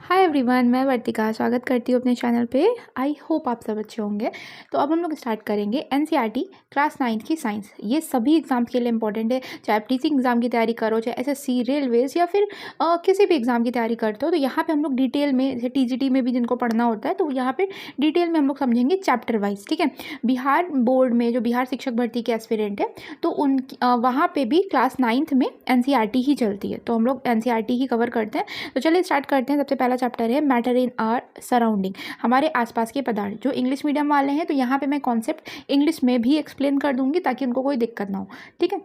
Hi everyone, मैं वर्तिका स्वागत करती हूँ अपने चैनल पे। आई होप आप सब अच्छे होंगे। तो अब हम लोग स्टार्ट करेंगे एनसीईआरटी क्लास 9 की साइंस। ये सभी एग्जाम्स के लिए इंपॉर्टेंट है, चाहे आप टीचिंग एग्जाम की तैयारी करो, चाहे एसएससी, रेलवेज या फिर किसी भी एग्जाम की तैयारी करते हो। तो यहाँ पे हम लोग डिटेल में, जैसे टीजीटी में भी जिनको पढ़ना होता है, तो यहाँ पे डिटेल में हम लोग समझेंगे चैप्टर वाइज। ठीक है, बिहार बोर्ड में जो बिहार शिक्षक भर्ती के एस्पिरेंट है, तो उन वहाँ पे भी क्लास 9th में एनसीईआरटी ही चलती है, तो हम लोग एनसीईआरटी ही कवर करते हैं। तो चलिए स्टार्ट करते हैं। सबसे पहला चैप्टर है मैटर इन आवर सराउंडिंग, हमारे आसपास के पदार्थ। जो इंग्लिश मीडियम वाले हैं तो यहाँ पे मैं कॉन्सेप्ट इंग्लिश में भी एक्सप्लेन कर दूंगी ताकि उनको कोई दिक्कत ना हो। ठीक है,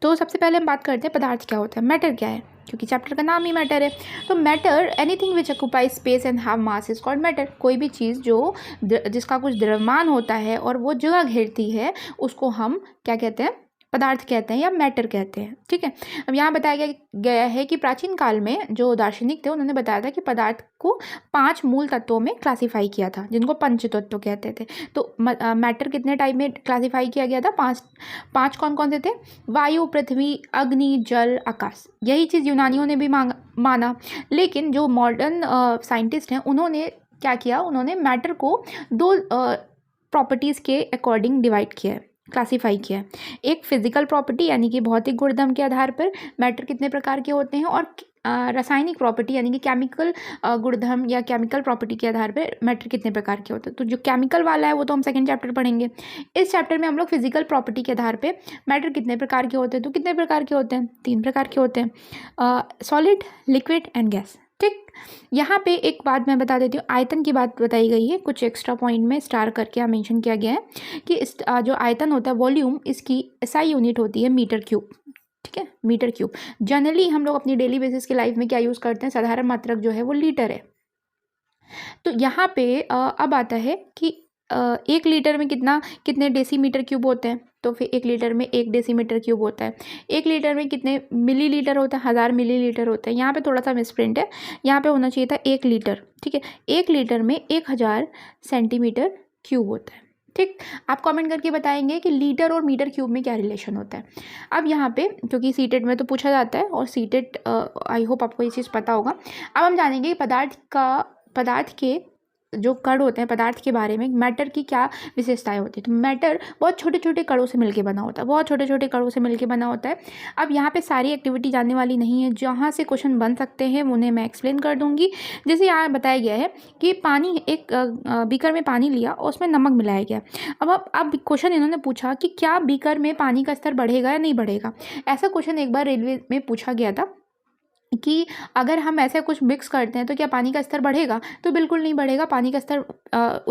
तो सबसे पहले हम बात करते हैं पदार्थ क्या होता है, मैटर क्या है, क्योंकि चैप्टर का नाम ही मैटर है। तो matter anything which occupy space and have mass is called matter. कोई भी चीज़ जो जिसका कुछ द्रव्यमान होता है और वो जगह घेरती है, उसको हम क्या कहते हैं, पदार्थ कहते हैं या मैटर कहते हैं। ठीक है, अब यहाँ बताया गया है कि प्राचीन काल में जो दार्शनिक थे उन्होंने बताया था कि पदार्थ को 5 मूल तत्वों में क्लासिफाई किया था, जिनको पंच तत्व कहते थे। तो मैटर कितने टाइप में क्लासिफाई किया गया था? पांच कौन कौन से थे? वायु, पृथ्वी, अग्नि, जल, आकाश। यही चीज़ यूनानियों ने भी माना, लेकिन जो मॉडर्न साइंटिस्ट हैं उन्होंने क्या किया, उन्होंने मैटर को 2 प्रॉपर्टीज़ के अकॉर्डिंग डिवाइड किया है, क्लासीफाई किया है। एक फिजिकल प्रॉपर्टी यानी कि भौतिक गुणधर्म के आधार पर मैटर कितने प्रकार के होते हैं, और रासायनिक प्रॉपर्टी यानी कि केमिकल गुणधर्म या केमिकल प्रॉपर्टी के आधार पर मैटर कितने प्रकार के होते हैं। तो जो केमिकल वाला है वो तो हम सेकंड चैप्टर पढ़ेंगे। इस चैप्टर में हम लोग फिजिकल प्रॉपर्टी के आधार पे मैटर कितने प्रकार के होते हैं, तो कितने प्रकार के होते हैं? 3 प्रकार के होते हैं, सॉलिड, लिक्विड एंड गैस। ठीक, यहाँ पे एक बात मैं बता देती हूँ, आयतन की बात बताई गई है, कुछ एक्स्ट्रा पॉइंट में स्टार करके यहाँ मेंशन किया गया है कि इस जो आयतन होता है, वॉल्यूम, इसकी एसआई यूनिट होती है मीटर क्यूब। ठीक है, मीटर क्यूब। जनरली हम लोग अपनी डेली बेसिस की लाइफ में क्या यूज़ करते हैं, साधारण मात्रक जो है वो लीटर है। तो यहाँ पे अब आता है कि 1 लीटर में कितने डेसीमीटर क्यूब होते हैं, तो फिर 1 लीटर में 1 डेसीमीटर क्यूब होता है। 1 लीटर में कितने मिलीलीटर होता है? 1000 मिलीलीटर होता है। यहाँ पे थोड़ा सा मिसप्रिंट है, यहाँ पे होना चाहिए था 1 लीटर। ठीक है, 1 लीटर में 1000 सेंटीमीटर क्यूब होता है। ठीक, आप कमेंट करके बताएंगे कि लीटर और मीटर क्यूब में क्या रिलेशन होता है। अब यहाँ पे क्योंकि सीटेट में तो पूछा जाता है, और सीटेट आई होप आपको ये चीज़ पता होगा। अब हम जानेंगे पदार्थ के जो कण होते हैं, पदार्थ के बारे में, मैटर की क्या विशेषताएं होती है। तो मैटर बहुत छोटे छोटे कणों से मिलकर बना होता है, बहुत छोटे छोटे कणों से मिलकर बना होता है। अब यहाँ पे सारी एक्टिविटी जानने वाली नहीं है, जहाँ से क्वेश्चन बन सकते हैं उन्हें मैं एक्सप्लेन कर दूंगी। जैसे यहाँ बताया गया है कि पानी, एक बीकर में पानी लिया और उसमें नमक मिलाया गया। अब क्वेश्चन इन्होंने पूछा कि क्या बीकर में पानी का स्तर बढ़ेगा या नहीं बढ़ेगा। ऐसा क्वेश्चन एक बार रेलवे में पूछा गया था कि अगर हम ऐसे कुछ मिक्स करते हैं तो क्या पानी का स्तर बढ़ेगा, तो बिल्कुल नहीं बढ़ेगा, पानी का स्तर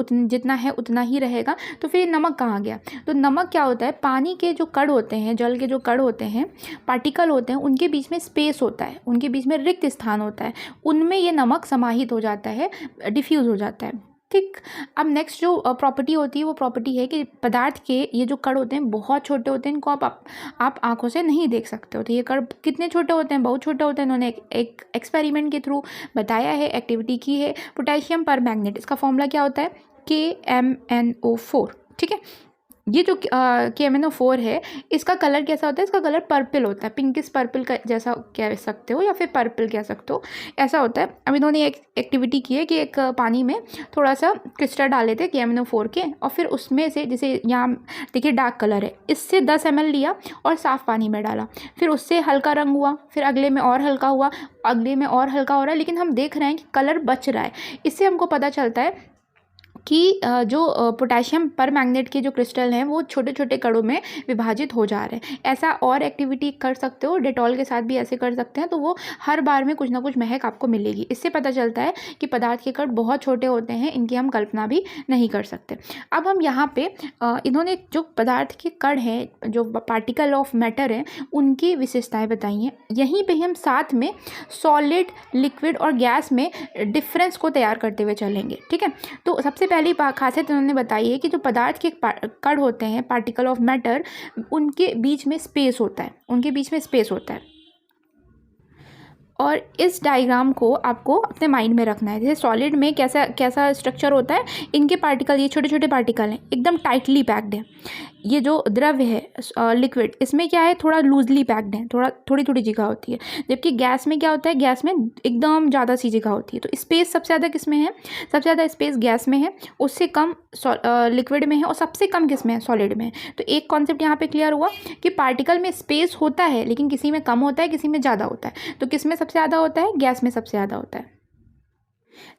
जितना है उतना ही रहेगा। तो फिर नमक कहाँ गया? तो नमक क्या होता है, पानी के जो कण होते हैं, जल के जो कण होते हैं, पार्टिकल होते हैं, उनके बीच में स्पेस होता है, उनके बीच में रिक्त स्थान होता है, उनमें ये नमक समाहित हो जाता है, डिफ्यूज़ हो जाता है। ठीक, अब नेक्स्ट जो प्रॉपर्टी होती है वो प्रॉपर्टी है कि पदार्थ के ये जो कण होते हैं बहुत छोटे होते हैं, इनको आप आंखों से नहीं देख सकते हो। तो ये कण कितने छोटे होते हैं? बहुत छोटे होते हैं। इन्होंने एक एक्सपेरिमेंट के थ्रू बताया है, एक्टिविटी की है। पोटेशियम पर मैग्नेट, इसका फॉर्मूला क्या होता है? KMnO4। ठीक है, ये जो KMnO4 है, इसका कलर कैसा होता है? इसका कलर पर्पल होता है, पिंकिश पर्पल का जैसा कह सकते हो या फिर पर्पल कह सकते हो, ऐसा होता है। अब इन्होंने एक एक्टिविटी की है कि एक पानी में थोड़ा सा क्रिस्टल डाले थे KMnO4 के, और फिर उसमें से, जैसे यहाँ देखिए डार्क कलर है, इससे 10 ml लिया और साफ़ पानी में डाला, फिर उससे हल्का रंग हुआ, फिर अगले में और हल्का हुआ, अगले में और हल्का हो रहा है, लेकिन हम देख रहे हैं कि कलर बच रहा है। इससे हमको पता चलता है कि जो पोटेशियम पर मैग्नेट के जो क्रिस्टल हैं वो छोटे छोटे कणों में विभाजित हो जा रहे हैं। ऐसा और एक्टिविटी कर सकते हो, डेटॉल के साथ भी ऐसे कर सकते हैं, तो वो हर बार में कुछ ना कुछ महक आपको मिलेगी। इससे पता चलता है कि पदार्थ के कण बहुत छोटे होते हैं, इनकी हम कल्पना भी नहीं कर सकते। अब हम यहाँ पे इन्होंने जो पदार्थ के कण हैं, जो पार्टिकल ऑफ मैटर हैं, उनकी विशेषताएँ बताई हैं। यहीं पर हम साथ में सॉलिड, लिक्विड और गैस में डिफरेंस को तैयार करते हुए चलेंगे। ठीक है, तो सबसे पहली खासियत उन्होंने बताई है कि जो पदार्थ के कण होते हैं, पार्टिकल ऑफ मैटर, उनके बीच में स्पेस होता है, उनके बीच में स्पेस होता है। और इस डायग्राम को आपको अपने माइंड में रखना है। जैसे सॉलिड में कैसा कैसा स्ट्रक्चर होता है, इनके पार्टिकल, ये छोटे छोटे पार्टिकल हैं, एकदम टाइटली पैक्ड है। ये जो द्रव्य है लिक्विड, इसमें क्या है, थोड़ा लूजली पैक्ड है, थोड़ी थोड़ी जगह होती है। जबकि गैस में क्या होता है, गैस में एकदम ज़्यादा सी जगह होती है। तो स्पेस सबसे ज़्यादा किस में है, सबसे ज़्यादा स्पेस गैस में है, उससे कम लिक्विड में है, और सबसे कम किस में है, सॉलिड में है। तो एक कॉन्सेप्ट यहाँ पे क्लियर हुआ कि पार्टिकल में स्पेस होता है, लेकिन किसी में कम होता है, किसी में ज़्यादा होता है। तो किस में सबसे ज़्यादा होता है, गैस में सबसे ज़्यादा होता है।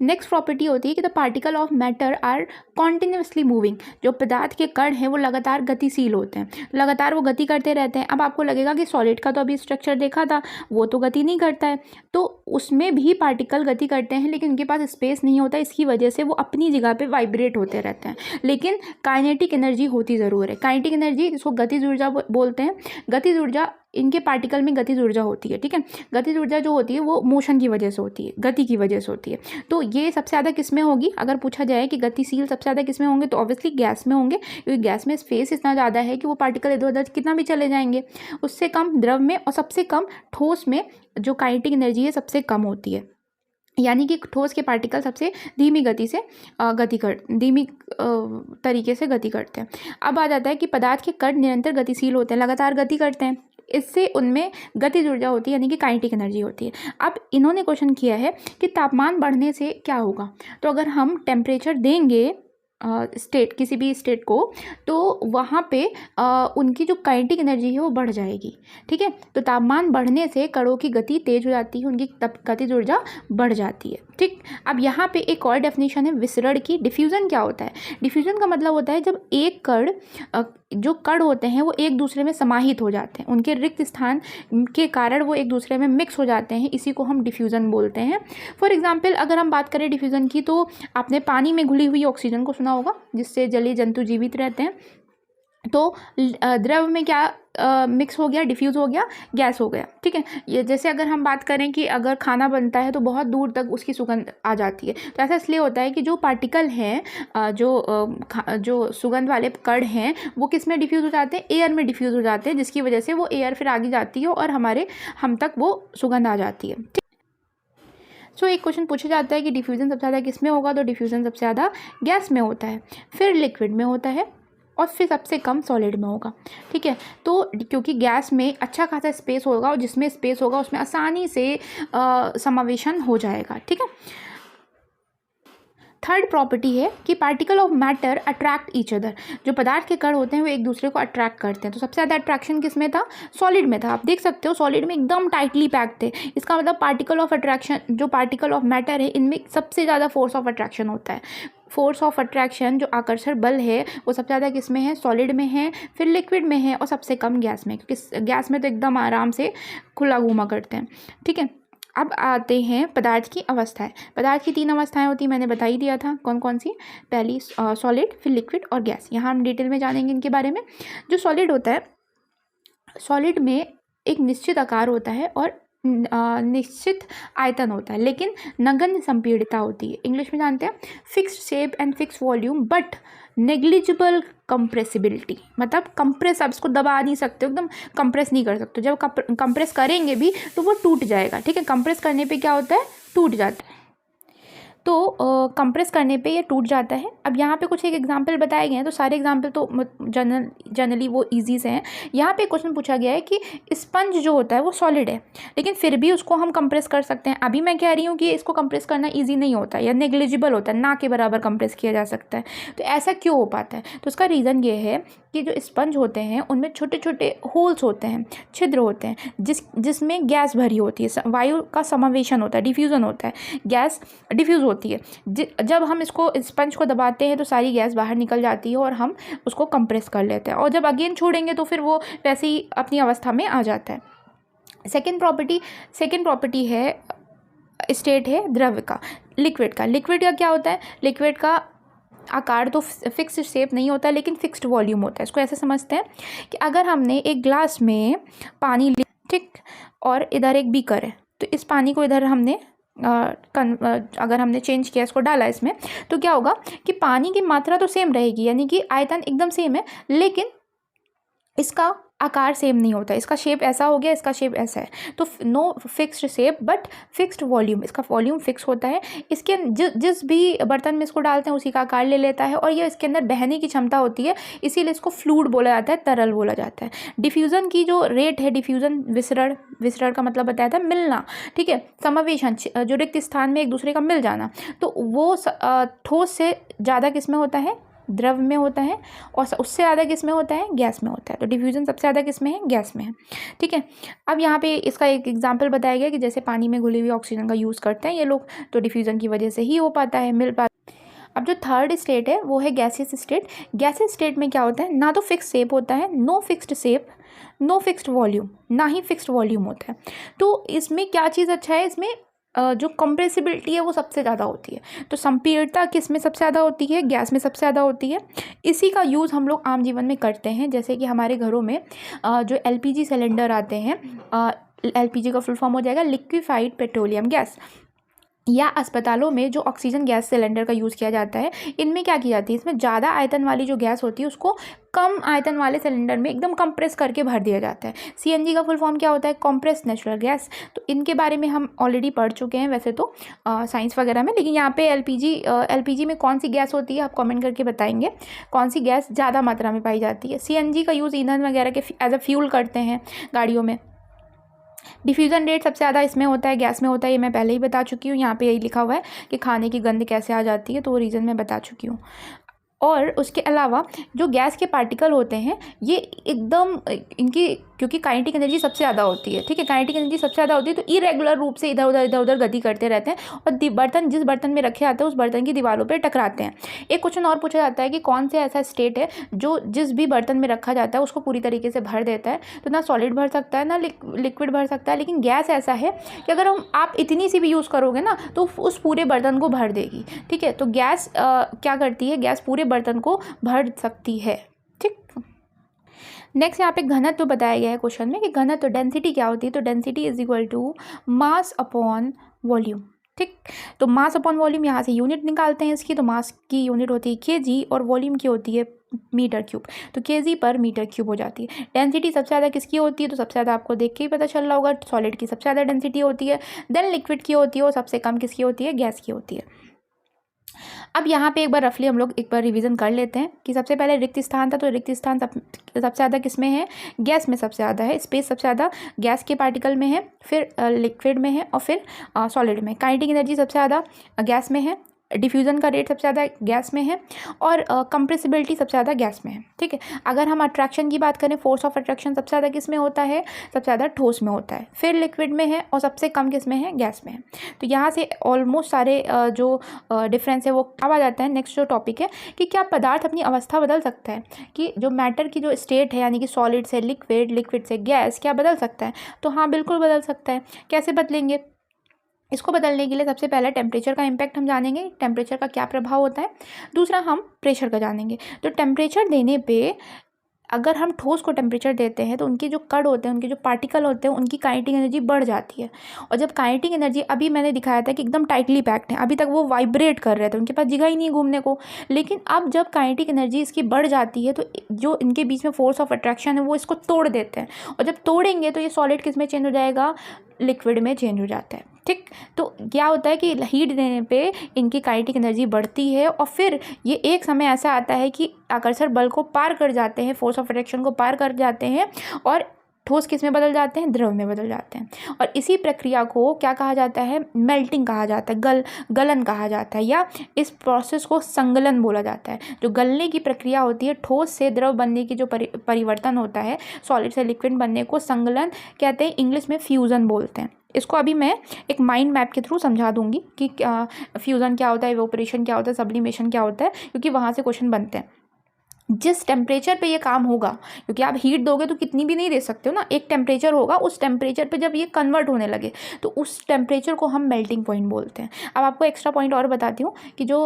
नेक्स्ट प्रॉपर्टी होती है कि the particle of matter are continuously moving. जो पदार्थ के कण हैं वो लगातार गतिशील होते हैं, लगातार वो गति करते रहते हैं। अब आपको लगेगा कि सॉलिड का तो अभी स्ट्रक्चर देखा था, वो तो गति नहीं करता है, तो उसमें भी पार्टिकल गति करते हैं, लेकिन उनके पास स्पेस नहीं होता, इसकी वजह से वो अपनी जगह पे वाइब्रेट होते रहते हैं। लेकिन काइनेटिक एनर्जी होती ज़रूर है। काइनेटिक एनर्जी, जिसको गतिज ऊर्जा बोलते हैं, गतिज ऊर्जा, इनके पार्टिकल में गतिज ऊर्जा होती है। ठीक है, गतिज ऊर्जा जो होती है वो मोशन की वजह से होती है, गति की वजह से होती है। तो ये सबसे ज़्यादा किस में होगी, अगर पूछा जाए कि गतिशील सबसे ज़्यादा किस में होंगे, तो ऑब्वियसली गैस में होंगे, क्योंकि गैस में स्पेस इतना ज़्यादा है कि वो पार्टिकल इधर उधर कितना भी चले जाएंगे। उससे कम द्रव में और सबसे कम ठोस में जो काइनेटिक एनर्जी है सबसे कम होती है। यानी कि ठोस के पार्टिकल सबसे धीमी गति से धीमी तरीके से गति करते हैं। अब आ जाता है कि पदार्थ के कण निरंतर गतिशील होते हैं, लगातार गति करते हैं, इससे उनमें गतिज ऊर्जा होती है, यानी कि काइनेटिक एनर्जी होती है। अब इन्होंने क्वेश्चन किया है कि तापमान बढ़ने से क्या होगा। तो अगर हम टेम्परेचर देंगे स्टेट, किसी भी स्टेट को, तो वहाँ पे उनकी जो काइनेटिक एनर्जी है वो बढ़ जाएगी। ठीक है, तो तापमान बढ़ने से कणों की गति तेज हो जाती है, उनकी गतिज ऊर्जा बढ़ जाती है। ठीक, अब यहाँ पे एक और डेफिनेशन है विसरण की। डिफ्यूज़न क्या होता है, डिफ्यूज़न का मतलब होता है जब एक कण, जो कण होते हैं वो एक दूसरे में समाहित हो जाते हैं, उनके रिक्त स्थान के कारण वो एक दूसरे में मिक्स हो जाते हैं, इसी को हम डिफ्यूज़न बोलते हैं। फॉर एग्जांपल अगर हम बात करें डिफ्यूज़न की, तो आपने पानी में घुली हुई ऑक्सीजन को सुना होगा, जिससे जलीय जंतु जीवित रहते हैं। तो द्रव में क्या मिक्स हो गया, डिफ्यूज़ हो गया, गैस हो गया। ठीक है, ये जैसे अगर हम बात करें कि अगर खाना बनता है तो बहुत दूर तक उसकी सुगंध आ जाती है। तो ऐसा इसलिए होता है कि जो पार्टिकल हैं, जो सुगंध वाले कण हैं, वो किस में डिफ्यूज़ हो जाते हैं, एयर में डिफ्यूज़ हो जाते हैं, जिसकी वजह से वो एयर फिर आगे जाती है और हम तक वो सुगंध आ जाती है। ठीक, सो एक क्वेश्चन पूछा जाता है कि डिफ्यूज़न सबसे ज़्यादा किस में होगा, तो डिफ्यूज़न सबसे ज़्यादा गैस में होता है, फिर लिक्विड में होता है, और फिर सबसे कम सॉलिड में होगा। ठीक है, तो क्योंकि गैस में अच्छा खासा स्पेस होगा, और जिसमें स्पेस होगा उसमें आसानी से समावेशन हो जाएगा। ठीक है, थर्ड प्रॉपर्टी है कि particle of matter attract each other. जो पदार्थ के कण होते हैं वो एक दूसरे को अट्रैक्ट करते हैं। तो सबसे ज़्यादा अट्रैक्शन किस में था, सॉलिड में था। आप देख सकते हो सॉलिड में एकदम टाइटली पैक्ड थे। इसका मतलब पार्टिकल ऑफ अट्रैक्शन, जो पार्टिकल ऑफ मैटर है, इनमें सबसे ज़्यादा फोर्स ऑफ अट्रैक्शन होता है। फोर्स ऑफ अट्रैक्शन, जो आकर्षण बल है, वो सबसे ज़्यादा किस में है, सॉलिड में है, फिर लिक्विड में है, और सबसे कम गैस में, क्योंकि गैस में तो एकदम आराम से खुला घूमा करते हैं। ठीक है, अब आते हैं पदार्थ की अवस्थाएं। पदार्थ की 3 अवस्थाएं होती हैं, मैंने बता ही दिया था कौन कौन सी। पहली सॉलिड, फिर लिक्विड और गैस। यहाँ हम डिटेल में जानेंगे इनके बारे में। जो सॉलिड होता है, सॉलिड में एक निश्चित आकार होता है और निश्चित आयतन होता है, लेकिन नगण्य संपीड़ितता होती है। इंग्लिश में जानते हैं fixed shape and fixed volume but negligible compressibility. मतलब कंप्रेस, आप इसको दबा नहीं सकते, एकदम कंप्रेस नहीं कर सकते। जब कंप्रेस करेंगे भी तो वो टूट जाएगा। ठीक है, कंप्रेस करने पे क्या होता है, टूट जाता है। तो कंप्रेस करने पे ये टूट जाता है। अब यहाँ पे कुछ एक एग्जांपल बताए गए हैं, तो सारे एग्जांपल तो जनरली वो इजी से हैं। यहाँ पे क्वेश्चन पूछा गया है कि स्पंज जो होता है वो सॉलिड है, लेकिन फिर भी उसको हम कंप्रेस कर सकते हैं। अभी मैं कह रही हूँ कि इसको कंप्रेस करना ईजी नहीं होता या नेग्लिजिबल होता है, ना के बराबर कंप्रेस किया जा सकता है। तो ऐसा क्यों हो पाता है, तो उसका रीज़न ये है कि जो स्पंज होते हैं उनमें छोटे छोटे होल्स होते हैं, छिद्र होते हैं, जिसमें गैस भरी होती है, वायु का समावेशन होता है, डिफ्यूज़न होता है, गैस डिफ्यूज़ होती है। जब हम इसको स्पंज को दबाते हैं तो सारी गैस बाहर निकल जाती है और हम उसको कंप्रेस कर लेते हैं, और जब अगेन छोड़ेंगे तो फिर वो वैसे ही अपनी अवस्था में आ जाता है। सेकेंड प्रॉपर्टी है, स्टेट है द्रव्य का, लिक्विड का। लिक्विड का क्या होता है, लिक्विड का आकार तो फिक्स्ड शेप नहीं होता, लेकिन फिक्स्ड वॉल्यूम होता है। इसको ऐसे समझते हैं कि अगर हमने एक ग्लास में पानी लिया, ठीक, और इधर एक बीकर है, तो इस पानी को इधर हमने अगर हमने चेंज किया, इसको डाला इसमें, तो क्या होगा कि पानी की मात्रा तो सेम रहेगी, यानी कि आयतन एकदम सेम है, लेकिन इसका आकार सेम नहीं होता, इसका शेप ऐसा हो गया, इसका शेप ऐसा है, तो no fixed shape but fixed volume, इसका वॉल्यूम फिक्स होता है। इसके जिस भी बर्तन में इसको डालते हैं उसी का आकार ले लेता है, और ये इसके अंदर बहने की क्षमता होती है, इसीलिए इसको फ्लूइड बोला जाता है, तरल बोला जाता है। डिफ्यूज़न की जो रेट है, डिफ्यूज़न विसरण का मतलब बताया था मिलना, ठीक है, समावेशन जो रिक्त स्थान में एक दूसरे का मिल जाना, तो वो ठोस से ज़्यादा किस में होता है, द्रव में होता है, और उससे ज़्यादा किस में होता है, गैस में होता है। तो डिफ्यूज़न सबसे ज़्यादा किस में है, गैस में है, ठीक है। अब यहाँ पे इसका एक एग्जांपल बताया गया कि जैसे पानी में घुली हुई ऑक्सीजन का यूज़ करते हैं ये लोग, तो डिफ्यूज़न की वजह से ही हो पाता है, मिल पाता है। अब जो थर्ड स्टेट है वो है गैसियस स्टेट। गैसियस स्टेट में क्या होता है, ना तो फिक्स शेप होता है, no fixed shape, no fixed volume, ना ही फिक्स्ड वॉल्यूम होता है। तो इसमें क्या चीज़ अच्छा है, इसमें जो कंप्रेसिबिलिटी है वो सबसे ज़्यादा होती है। तो संपीड़ितता किस में सबसे ज़्यादा होती है, गैस में सबसे ज़्यादा होती है। इसी का यूज़ हम लोग आम जीवन में करते हैं, जैसे कि हमारे घरों में जो LPG सिलेंडर आते हैं, LPG का फुल फॉर्म हो जाएगा लिक्विफाइड पेट्रोलियम गैस, या अस्पतालों में जो ऑक्सीजन गैस सिलेंडर का यूज़ किया जाता है, इनमें क्या की जाती है, इसमें ज़्यादा आयतन वाली जो गैस होती है उसको कम आयतन वाले सिलेंडर में एकदम कंप्रेस करके भर दिया जाता है। CNG का फुल फॉर्म क्या होता है, कंप्रेस नेचुरल गैस। तो इनके बारे में हम ऑलरेडी पढ़ चुके हैं वैसे तो साइंस वगैरह में, लेकिन यहाँ पे LPG में कौन सी गैस होती है आप कमेंट करके बताएंगे, कौन सी गैस ज़्यादा मात्रा में पाई जाती है। CNG का यूज़ ईंधन वगैरह के एज अ फ्यूल करते हैं गाड़ियों में। डिफ्यूज़न रेट सबसे ज़्यादा इसमें होता है, गैस में होता है, ये मैं पहले ही बता चुकी हूँ। यहाँ पे यही लिखा हुआ है कि खाने की गंध कैसे आ जाती है, तो वो रीज़न मैं बता चुकी हूँ। और उसके अलावा जो गैस के पार्टिकल होते हैं ये एकदम इनकी, क्योंकि काइनेटिक एनर्जी सबसे ज़्यादा होती है, ठीक है, काइनेटिक एनर्जी सबसे ज़्यादा होती है, तो इरेगुलर रूप से इधर उधर गति करते रहते हैं, और बर्तन जिस बर्तन में रखे जाते हैं उस बर्तन की दीवारों पर टकराते हैं। एक क्वेश्चन और पूछा जाता है कि कौन से ऐसा स्टेट है जो जिस भी बर्तन में रखा जाता है उसको पूरी तरीके से भर देता है। तो ना सॉलिड भर सकता है ना लिक्विड भर सकता है, लेकिन गैस ऐसा है कि अगर आप इतनी सी भी यूज़ करोगे ना तो उस पूरे बर्तन को भर देगी, ठीक है। तो गैस क्या करती है, गैस पूरे बर्तन को भर सकती है, ठीक। नेक्स्ट यहाँ पे घनत्व बताया गया है क्वेश्चन में कि घनत्व डेंसिटी क्या होती है, तो density is equal to mass upon volume, ठीक। तो मास अपॉन वॉल्यूम यहाँ से यूनिट निकालते हैं इसकी, तो मास की यूनिट होती है kg और वॉल्यूम की होती है मीटर क्यूब, तो kg पर मीटर क्यूब हो जाती है। डेंसिटी सबसे ज़्यादा किसकी होती है, तो सबसे ज़्यादा आपको देख के ही पता चल रहा होगा, सॉलिड की सबसे ज़्यादा डेंसिटी होती है, देन लिक्विड की होती है, और सबसे कम किसकी होती है, गैस की होती है। अब यहाँ पे एक बार रफली हम लोग एक बार रिवीजन कर लेते हैं कि सबसे पहले रिक्त स्थान था, तो रिक्त स्थान सबसे ज़्यादा किस में है, गैस में सबसे ज़्यादा है। स्पेस सबसे ज़्यादा गैस के पार्टिकल में है, फिर लिक्विड में है, और फिर सॉलिड में। काइनेटिक एनर्जी सबसे ज़्यादा गैस में है, डिफ्यूज़न का रेट सबसे ज़्यादा गैस में है, और कंप्रेसिबिलिटी सबसे ज़्यादा गैस में है, ठीक है। अगर हम अट्रैक्शन की बात करें, फोर्स ऑफ अट्रैक्शन सबसे ज़्यादा किस में होता है, सबसे ज़्यादा ठोस में होता है, फिर लिक्विड में है, और सबसे कम किस में है, गैस में है। तो यहाँ से ऑलमोस्ट सारे जो डिफरेंस है वो अब आ जाता है। नेक्स्ट जो टॉपिक है कि क्या पदार्थ अपनी अवस्था बदल सकता है, कि जो मैटर की जो स्टेट है यानी कि सॉलिड से लिक्विड, लिक्विड से गैस, क्या बदल सकता है, तो हाँ बिल्कुल बदल सकता है। कैसे बदलेंगे, इसको बदलने के लिए सबसे पहले टेम्परेचर का इम्पैक्ट हम जानेंगे, टेम्परेचर का क्या प्रभाव होता है। दूसरा हम प्रेशर का जानेंगे। तो टेम्परेचर देने पे अगर हम ठोस को टेम्परेचर देते हैं तो उनके जो कण होते हैं, उनके जो पार्टिकल होते हैं, उनकी काइनेटिक एनर्जी बढ़ जाती है। और जब काइनेटिक एनर्जी, अभी मैंने दिखाया था कि एकदम टाइटली पैक्ड है, अभी तक वो वाइब्रेट कर रहे थे, उनके पास जगह ही नहीं है घूमने को, लेकिन अब जब काइनेटिक एनर्जी इसकी बढ़ जाती है तो जो इनके बीच में फोर्स ऑफ अट्रैक्शन है वो इसको तोड़ देते हैं, और जब तोड़ेंगे तो ये सॉलिड किस में चेंज हो जाएगा, लिक्विड में चेंज हो जाता है, ठीक। तो क्या होता है कि हीट देने पे इनकी काइनेटिक एनर्जी बढ़ती है, और फिर ये एक समय ऐसा आता है कि आकर्षण बल को पार कर जाते हैं, फोर्स ऑफ अट्रैक्शन को पार कर जाते हैं, और ठोस किस में बदल जाते हैं, द्रव में बदल जाते हैं। और इसी प्रक्रिया को क्या कहा जाता है, मेल्टिंग कहा जाता है, गलन कहा जाता है, या इस प्रोसेस को संगलन बोला जाता है। जो गलने की प्रक्रिया होती है, ठोस से द्रव बनने की जो परिवर्तन होता है, सॉलिड से लिक्विड बनने को संगलन कहते हैं, इंग्लिश में फ्यूज़न बोलते हैं। इसको अभी मैं एक माइंड मैप के थ्रू समझा दूंगी कि फ्यूज़न क्या होता है, इवेपोरेशन क्या होता है, सब्लिमेशन क्या होता है, क्योंकि वहाँ से क्वेश्चन बनते हैं। जिस टेम्परेचर पे ये काम होगा, क्योंकि आप हीट दोगे तो कितनी भी नहीं दे सकते हो ना, एक टेम्परेचर होगा, उस टेम्परेचर पे जब ये कन्वर्ट होने लगे तो उस टेम्परेचर को हम मेल्टिंग पॉइंट बोलते हैं। अब आपको एक्स्ट्रा पॉइंट और बताती हूँ कि जो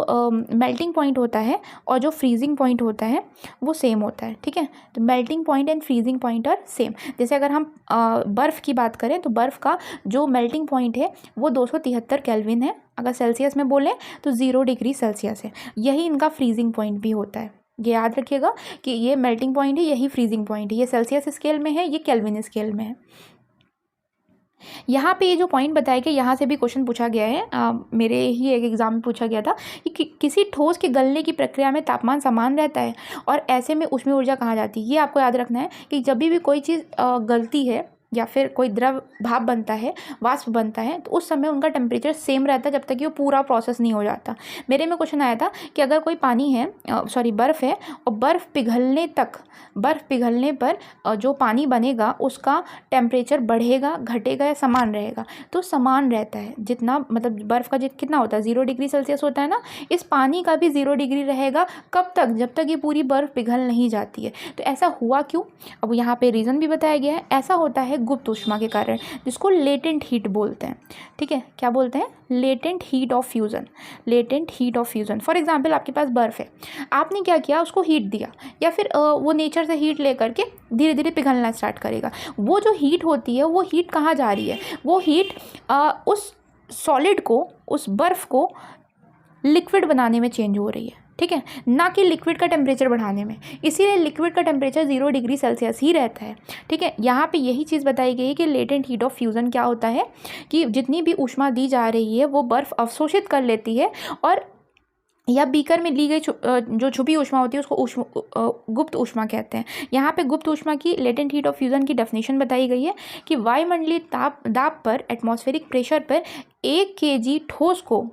मेल्टिंग पॉइंट होता है और जो फ्रीजिंग पॉइंट होता है वो सेम होता है, ठीक है। तो melting point and freezing point are same. जैसे अगर हम बर्फ़ की बात करें तो बर्फ़ का जो मेल्टिंग पॉइंट है वो 273 केल्विन है, अगर सेल्सियस में बोलें तो 0 डिग्री सेल्सियस है। यही इनका फ्रीजिंग पॉइंट भी होता है, ये याद रखिएगा कि ये मेल्टिंग पॉइंट है, यही फ्रीजिंग पॉइंट है। ये सेल्सियस स्केल में है, ये केल्विन स्केल में है। यहाँ पे ये जो पॉइंट बताया गया, यहाँ से भी क्वेश्चन पूछा गया है, मेरे ही एक एग्जाम में पूछा गया था कि किसी ठोस के गलने की प्रक्रिया में तापमान समान रहता है और ऐसे में ऊष्मीय ऊर्जा कहाँ जाती है। ये आपको याद रखना है कि जब भी कोई चीज़ गलती है या फिर कोई द्रव भाप बनता है, वाष्प बनता है, तो उस समय उनका टेम्परेचर सेम रहता है जब तक कि वो पूरा प्रोसेस नहीं हो जाता। मेरे में क्वेश्चन आया था कि अगर कोई पानी है, बर्फ़ है, और बर्फ़ पिघलने पर जो पानी बनेगा उसका टेम्परेचर बढ़ेगा, घटेगा या समान रहेगा। तो समान रहता है, जितना मतलब बर्फ़ का कितना होता है, 0 डिग्री सेल्सियस होता है ना, इस पानी का भी 0 डिग्री रहेगा। कब तक? जब तक ये पूरी बर्फ़ पिघल नहीं जाती है। तो ऐसा हुआ क्यों? अब यहाँ पे रीज़न भी बताया गया है। ऐसा होता है गुप्त ऊष्मा के कारण, जिसको लेटेंट हीट बोलते हैं। ठीक है, क्या बोलते हैं? Latent heat of fusion. Latent heat of fusion. For example आपके पास बर्फ़ है, आपने क्या किया, उसको हीट दिया, या फिर वो नेचर से हीट लेकर के धीरे धीरे पिघलना स्टार्ट करेगा। वो जो हीट होती है, वो हीट कहाँ जा रही है? वो हीट उस सॉलिड को, उस बर्फ़ को लिक्विड बनाने में चेंज हो रही है। ठीक है, ना कि लिक्विड का टेम्परेचर बढ़ाने में। इसीलिए लिक्विड का टेम्परेचर 0 डिग्री सेल्सियस ही रहता है। ठीक है, यहाँ पे यही चीज़ बताई गई है कि लेटेंट हीट ऑफ फ्यूज़न क्या होता है कि जितनी भी ऊष्मा दी जा रही है वो बर्फ़ अवशोषित कर लेती है, और या बीकर में ली गई जो छुपी ऊष्मा होती है उसको गुप्त ऊष्मा कहते हैं। यहाँ पे गुप्त ऊष्मा की लेटेंट हीट ऑफ फ्यूज़न की डेफिनेशन बताई गई है कि वायुमंडलीय दाब पर, एटमॉस्फेरिक प्रेशर पर 1 kg ठोस को,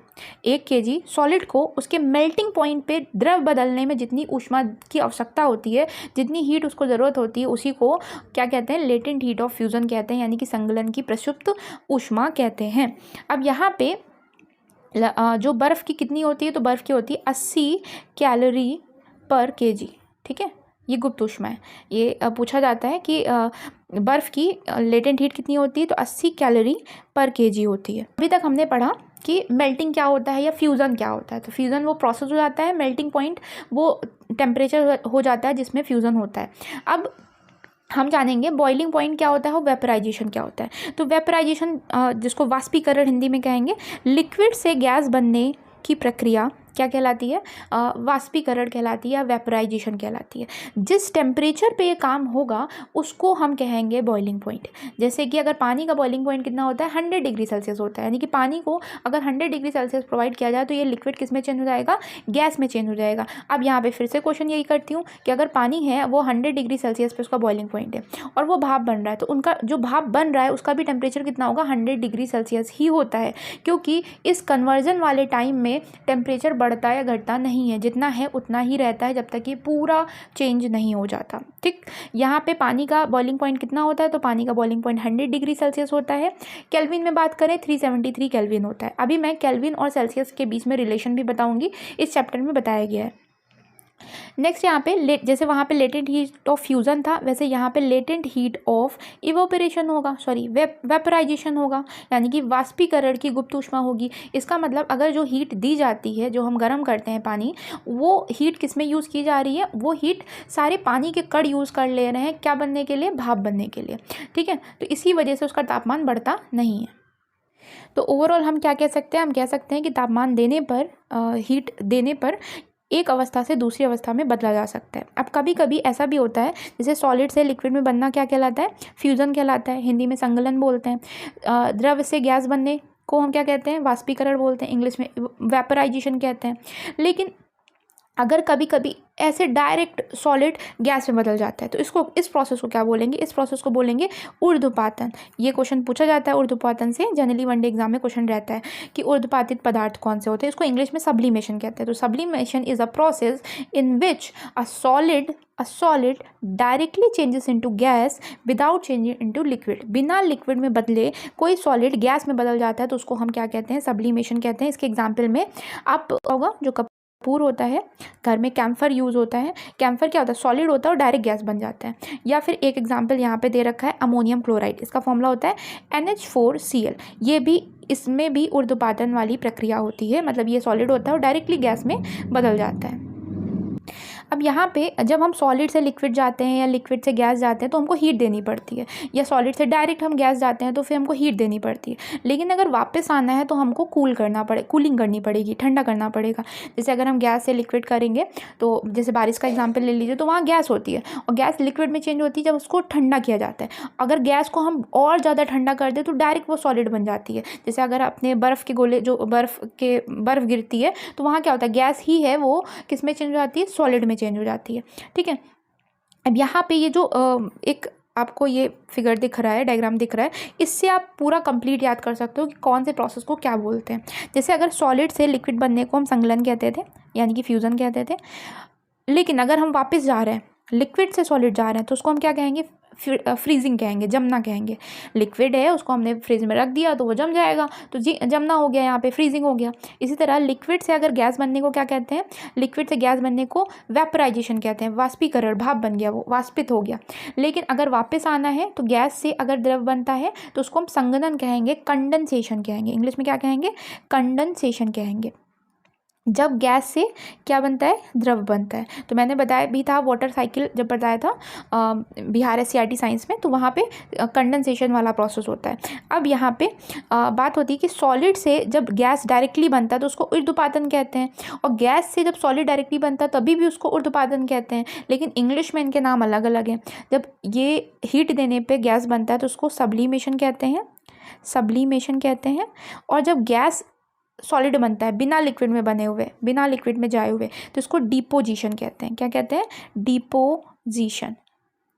1 kg सॉलिड को उसके मेल्टिंग पॉइंट पे द्रव बदलने में जितनी ऊष्मा की आवश्यकता होती है, जितनी हीट उसको ज़रूरत होती है, उसी को क्या कहते हैं? लेटेंट हीट ऑफ फ्यूज़न कहते हैं, यानी कि संगलन की प्रसुप्त ऊष्मा कहते हैं। अब यहाँ पे जो बर्फ़ की कितनी होती है, तो बर्फ़ की होती है 80 कैलोरी पर kg। ठीक है, ये गुप्त ऊष्मा है। ये पूछा जाता है कि बर्फ़ की लेटेंट हीट कितनी होती है, तो 80 कैलोरी पर kg होती है। अभी तक हमने पढ़ा कि मेल्टिंग क्या होता है या फ्यूज़न क्या होता है। तो फ्यूज़न वो प्रोसेस हो जाता है, मेल्टिंग पॉइंट वो टेम्परेचर हो जाता है जिसमें फ्यूज़न होता है। अब हम जानेंगे बॉइलिंग पॉइंट क्या होता है और वेपराइजेशन क्या होता है। तो वेपराइजेशन, जिसको वाष्पीकरण हिंदी में कहेंगे, लिक्विड से गैस बनने की प्रक्रिया क्या कहलाती है? वाष्पीकरण कहलाती है या वेपराइजेशन कहलाती है। जिस टेम्परेचर पे ये काम होगा उसको हम कहेंगे बॉइलिंग पॉइंट। जैसे कि अगर पानी का बॉइलिंग पॉइंट कितना होता है, 100 डिग्री सेल्सियस होता है, यानी कि पानी को अगर 100 डिग्री सेल्सियस प्रोवाइड किया जाए तो ये लिक्विड किस में चेंज हो जाएगा? गैस में चेंज हो जाएगा। अब यहाँ पे फिर से क्वेश्चन यही करती हूँ कि अगर पानी है वो 100 डिग्री सेल्सियस पे उसका बॉइलिंग पॉइंट है और वो भाप बन रहा है, तो उनका जो भाप बन रहा है उसका भी टेम्परेचर कितना होगा? 100 डिग्री सेल्सियस ही होता है, क्योंकि इस कन्वर्जन वाले टाइम में टेम्परेचर बढ़ता या घटता नहीं है, जितना है उतना ही रहता है जब तक कि पूरा चेंज नहीं हो जाता। ठीक, यहाँ पे पानी का बॉइलिंग पॉइंट कितना होता है? तो पानी का बॉइलिंग पॉइंट 100 डिग्री सेल्सियस होता है। केल्विन में बात करें 373 केल्विन होता है। अभी मैं केल्विन और सेल्सियस के बीच में रिलेशन भी बताऊंगी, इस चैप्टर में बताया गया है। नेक्स्ट यहाँ पे जैसे वहाँ पे लेटेंट हीट ऑफ फ्यूज़न था, वैसे यहाँ पे लेटेंट हीट ऑफ इवोपरेशन होगा, वेपराइजेशन होगा, यानी कि वाष्पीकरण की गुप्त ऊष्मा होगी। इसका मतलब अगर जो हीट दी जाती है, जो हम गर्म करते हैं पानी, वो हीट किस में यूज़ की जा रही है? वो हीट सारे पानी के कण यूज़ कर ले रहे हैं, क्या बनने के लिए? भाप बनने के लिए। ठीक है, तो इसी वजह से उसका तापमान बढ़ता नहीं है। तो ओवरऑल हम क्या कह सकते हैं? हम कह सकते हैं कि तापमान देने पर, हीट देने पर एक अवस्था से दूसरी अवस्था में बदला जा सकता है। अब कभी कभी ऐसा भी होता है, जैसे सॉलिड से लिक्विड में बनना क्या कहलाता है? फ्यूज़न कहलाता है, हिंदी में संगलन बोलते हैं। द्रव से गैस बनने को हम क्या कहते हैं? वाष्पीकरण बोलते हैं, इंग्लिश में वेपराइजेशन कहते हैं। लेकिन अगर कभी कभी ऐसे डायरेक्ट सॉलिड गैस में बदल जाता है, तो इस प्रोसेस को क्या बोलेंगे? इस प्रोसेस को बोलेंगे ऊर्ध्वपातन। ये क्वेश्चन पूछा जाता है ऊर्ध्वपातन से, जनरली वनडे एग्जाम में क्वेश्चन रहता है कि ऊर्ध्वपातित पदार्थ कौन से होते हैं। इसको इंग्लिश में सब्लिमेशन कहते हैं। तो sublimation is a process in which a solid directly changes into gas without changing into liquid. बिना लिक्विड में बदले कोई सॉलिड गैस में बदल जाता है तो उसको हम क्या कहते हैं? सब्लिमेशन कहते हैं। इसके एग्जाम्पल में आप होगा जो कपूर होता है, घर में कैम्फर यूज़ होता है। कैम्फर क्या होता है? सॉलिड होता है और डायरेक्ट गैस बन जाता है। या फिर एक एग्जांपल यहाँ पे दे रखा है अमोनियम क्लोराइड, इसका फॉर्मूला होता है NH4Cl। ये भी, इसमें भी ऊर्ध्वपातन वाली प्रक्रिया होती है, मतलब ये सॉलिड होता है और डायरेक्टली गैस में बदल जाता है। अब यहाँ पे जब हम सॉलिड से लिक्विड जाते हैं या लिक्विड से गैस जाते हैं तो हमको हीट देनी पड़ती है, या सॉलिड से डायरेक्ट हम गैस जाते हैं तो फिर हमको हीट देनी पड़ती है। लेकिन अगर वापस आना है तो हमको कूलिंग करनी पड़ेगी, ठंडा करना पड़ेगा। जैसे अगर हम गैस से लिक्विड करेंगे तो जैसे बारिश का एग्जाम्पल ले लीजिए, तो वहाँ गैस होती है और गैस लिक्विड में चेंज होती है जब उसको ठंडा किया जाता है। अगर गैस को हम और ज़्यादा ठंडा कर दें तो डायरेक्ट वो सॉलिड बन जाती है। जैसे अगर अपने बर्फ़ के गोले, जो बर्फ़ गिरती है तो वहाँ क्या होता है, गैस ही है वो किस में चेंज हो जाती है, सॉलिड में चेंज हो जाती है। ठीक है, अब यहाँ पे ये जो एक आपको ये फिगर दिख रहा है, डायग्राम दिख रहा है, इससे आप पूरा कंप्लीट याद कर सकते हो कि कौन से प्रोसेस को क्या बोलते हैं। जैसे अगर सॉलिड से लिक्विड बनने को हम संगलन कहते थे, यानी कि फ्यूज़न कहते थे। लेकिन अगर हम वापस जा रहे हैं, लिक्विड से सॉलिड जा रहे हैं, तो उसको हम क्या कहेंगे, फ्रीजिंग कहेंगे, जमना कहेंगे। लिक्विड है उसको हमने फ्रिज में रख दिया तो वो जम जाएगा, तो जी जमना हो गया, यहाँ पे फ्रीजिंग हो गया। इसी तरह लिक्विड से अगर गैस बनने को क्या कहते हैं, लिक्विड से गैस बनने को वेपराइजेशन कहते हैं, वाष्पीकरण, भाप बन गया, वो वाष्पित हो गया। लेकिन अगर वापस आना है तो गैस से अगर द्रव बनता है तो उसको हम संघनन कहेंगे, कंडेंसेशन कहेंगे। इंग्लिश में क्या कहेंगे, कंडेंसेशन कहेंगे। जब गैस से क्या बनता है, द्रव बनता है। तो मैंने बताया भी था, वाटर साइकिल जब बताया था बिहार SCERT साइंस में, तो वहाँ पे कंडेंसेशन वाला प्रोसेस होता है। अब यहाँ पे बात होती है कि सॉलिड से जब गैस डायरेक्टली बनता है तो उसको ऊर्ध्वपातन कहते हैं, और गैस से जब सॉलिड डायरेक्टली बनता है तभी भी उसको ऊर्ध्वपातन कहते हैं, लेकिन इंग्लिश में इनके नाम अलग अलग हैं। जब ये हीट देने पर गैस बनता है तो उसको सब्लिमेशन कहते हैं, सब्लिमेशन कहते हैं। और जब गैस सॉलिड बनता है बिना लिक्विड में बने हुए, बिना लिक्विड में जाए हुए, तो इसको डिपोजिशन कहते हैं। क्या कहते हैं, डिपोजिशन।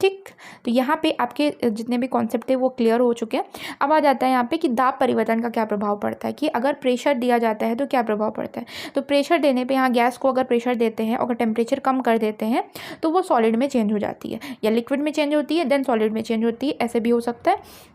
ठीक, तो यहाँ पे आपके जितने भी कॉन्सेप्ट है वो क्लियर हो चुके हैं। अब आ जाता है यहाँ पे कि दाब परिवर्तन का क्या प्रभाव पड़ता है, कि अगर प्रेशर दिया जाता है तो क्या प्रभाव पड़ता है। तो प्रेशर देने पे यहाँ गैस को अगर प्रेशर देते हैं, अगर टेम्परेचर कम कर देते हैं तो वो सॉलिड में चेंज हो जाती है, या लिक्विड में चेंज होती है देन सॉलिड में चेंज होती है, ऐसे भी हो सकता है।